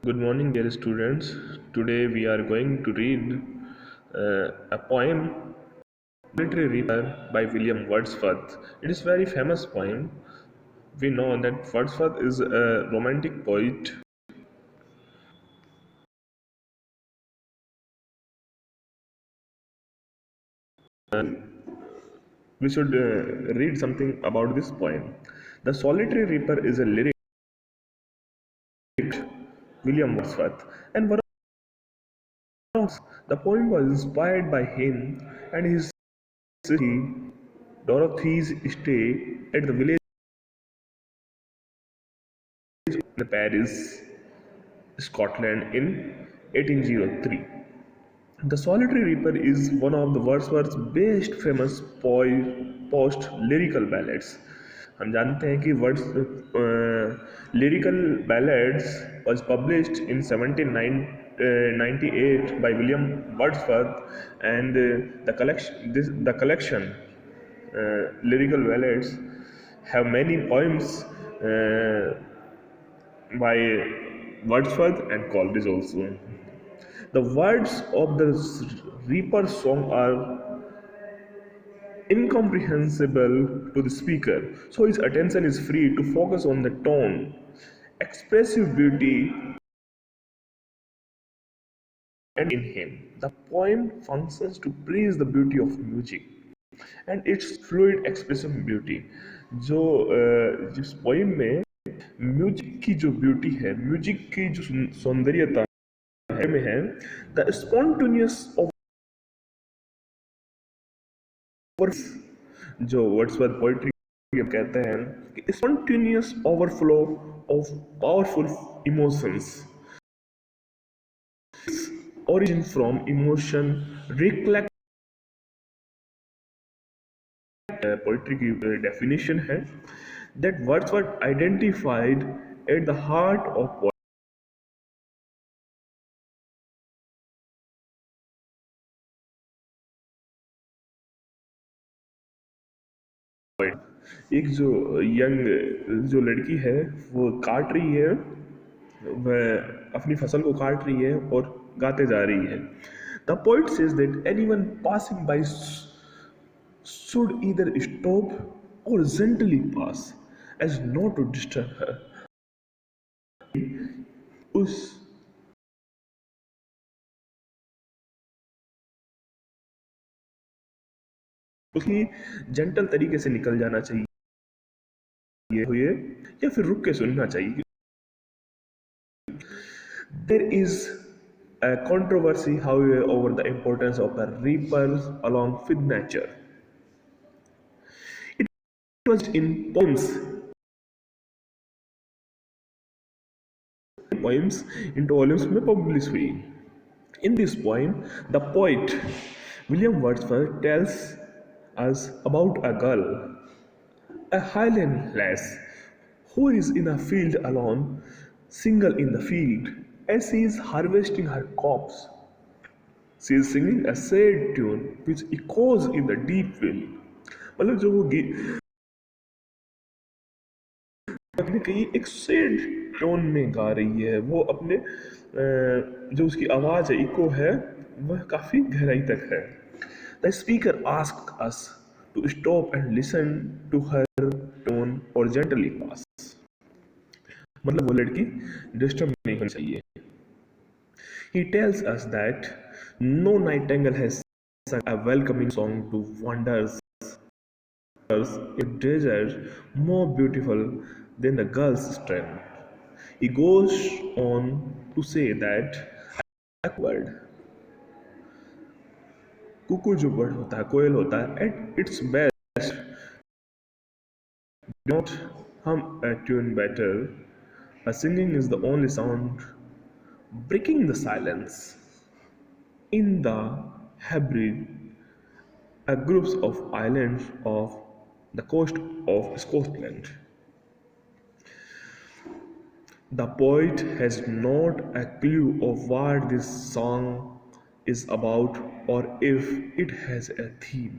Good morning, dear students. Today we are going to read a poem, Literary Reaper by William Wordsworth. It is a very famous poem. We know that Wordsworth is a romantic poet. We should read something about this poem. The Solitary Reaper is a lyric William Wordsworth, and one of the poem was inspired by him and his city, Dorothy's stay at the village in Paris, Scotland in 1803. The Solitary Reaper is one of the Wordsworth's best famous post lyrical ballads. हम जानते हैं कि words lyrical ballads was published in 1798 by William Wordsworth, and the collection lyrical ballads have many poems by Wordsworth and Coleridge also. The words of the Reaper song are incomprehensible to the speaker, so his attention is free to focus on the tone, expressive beauty, and in him. The poem functions to praise the beauty of music and its fluid expressive beauty. जो जिस poem में music की जो beauty है, music की जो सौंदर्यता है में है, द स्पॉन्टेनियस जो वर्ड्सवर्थ पोइट्री कहते हैं कि spontaneous overflow of powerful emotions origin from emotion reflect poetry की डेफिनेशन है that Wordsworth identified at the heart of poet। एक जो यंग जो लड़की है वो काट रही है, वह अपनी फसल को काट रही है और गाते जा रही है। The poet says that anyone passing by should either stop or gently pass as not to disturb her। उस उसकी जेंटल तरीके से निकल जाना चाहिए हुए या फिर रुक के सुनना चाहिए। There is a controversy, however, over the importance of the reapers along with nature. It was in poems into volumes में published हुई। In this poem, the poet William Wordsworth tells us about a girl, a Highland lass, who is in a field alone, single in the field, as she is harvesting her crops. She is singing a sad tune which echoes in the deep well। मतलब जो वो अपने कहीं एक sad tone में गा रही है, वो अपने जो उसकी आवाज़ है, इको है, वह काफ़ी गहराई तक है। The speaker asks us to stop and listen to her tone और जेंटली पास। मतलब वो लड़की डिस्टर्ब नहीं होनी चाहिए। He tells us that no nightingale has sung a welcoming song to wanderers in desert more beautiful than the girl's strength। He goes on to say that a bird, Kuku जो bird होता है, कोयल होता है, at its best not hum a tune better। A singing is the only sound breaking the silence in the Hebrides, a groups of islands of the coast of Scotland। The poet has not a clue of what this song is about or if it has a theme।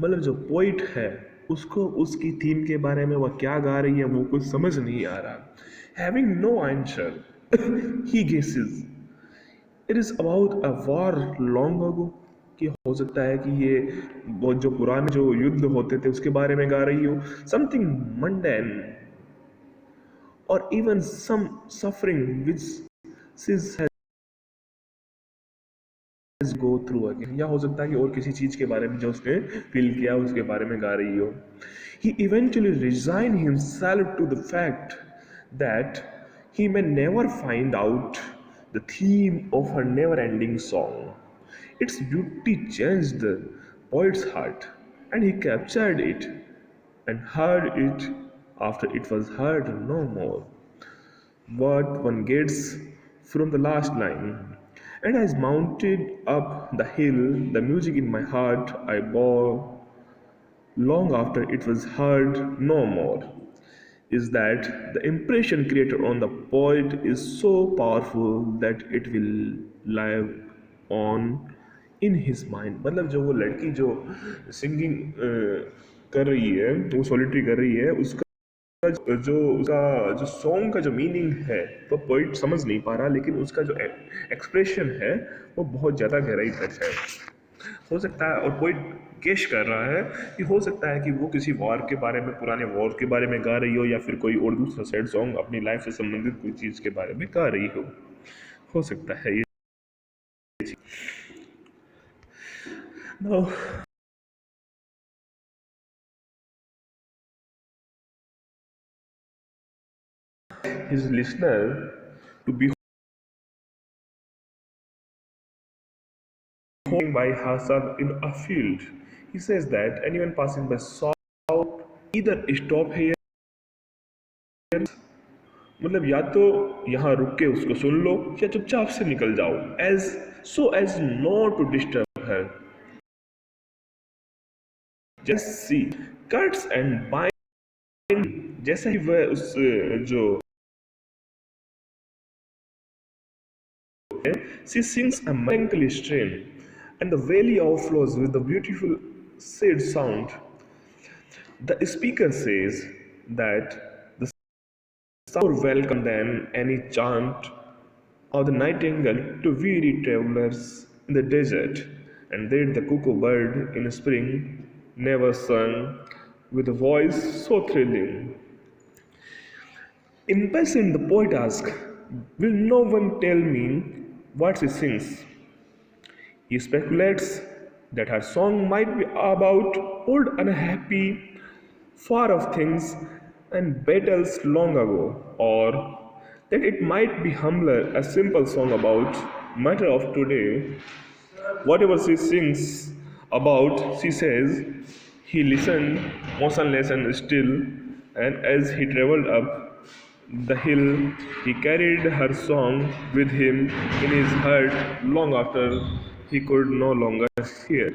मतलब जो poet है उसको उसकी theme के बारे में वह क्या गा रही है वो कुछ समझ नहीं आ रहा। Having no answer, He guesses it is about a war long ago, कि हो सकता है कि ये वो जो पुराने जो युद्ध होते थे उसके बारे में गा रही हो, समथिंग मंडेन और इवन सम सफरिंग विच सिज हैज गो थ्रू अगेन, या हो सकता है कि और किसी चीज के बारे में जो उसने फील किया उसके बारे में गा रही हो. He eventually resigned himself to the fact that he may never find out the theme of her never ending song. Its beauty changed the poet's heart, and he captured it and heard it after it was heard no more. What one gets from the last line. And as mounted up the hill, the music in my heart I bore long after it was heard no more, is that the impression created on the poet is so powerful that it will live on in his mind. मतलब जो वो लड़की जो singing कर रही है, वो solitary कर रही है, उसका जो उसका जो सॉन्ग का जो मीनिंग है वो पोइट समझ नहीं पा रहा, लेकिन उसका जो एक्सप्रेशन है वो बहुत ज़्यादा गहराई तक है. हो सकता है, और पोइट गेस कर रहा है कि हो सकता है कि वो किसी वॉर के बारे में, पुराने वॉर के बारे में गा रही हो, या फिर कोई और दूसरा सैड सॉन्ग अपनी लाइफ से संबंधित कोई चीज़ के बारे में गा रही हो सकता है ये. Now, his listener to be holding by herself in a field. He says that anyone passing by saw either stop here, मतलब या तो यहाँ रुक के उसको सुन लो या चुपचाप से निकल जाओ, as so as not to disturb her. Just see cuts and bind, जैसा ही वह उस जो she sings a melancholy strain, and the valley overflows with the beautiful sad sound. The speaker says that the sound more welcome than any chant of the nightingale to weary travelers in the desert, and that the cuckoo bird in spring never sung with a voice so thrilling. Impatient, the poet asks, will no one tell me what she sings? He speculates that her song might be about old unhappy, far off things and battles long ago, or that it might be humbler, a simple song about matter of today. Whatever she sings about, she says, he listened motionless and still, and as he traveled up the hill, he carried her song with him in his heart long after he could no longer hear.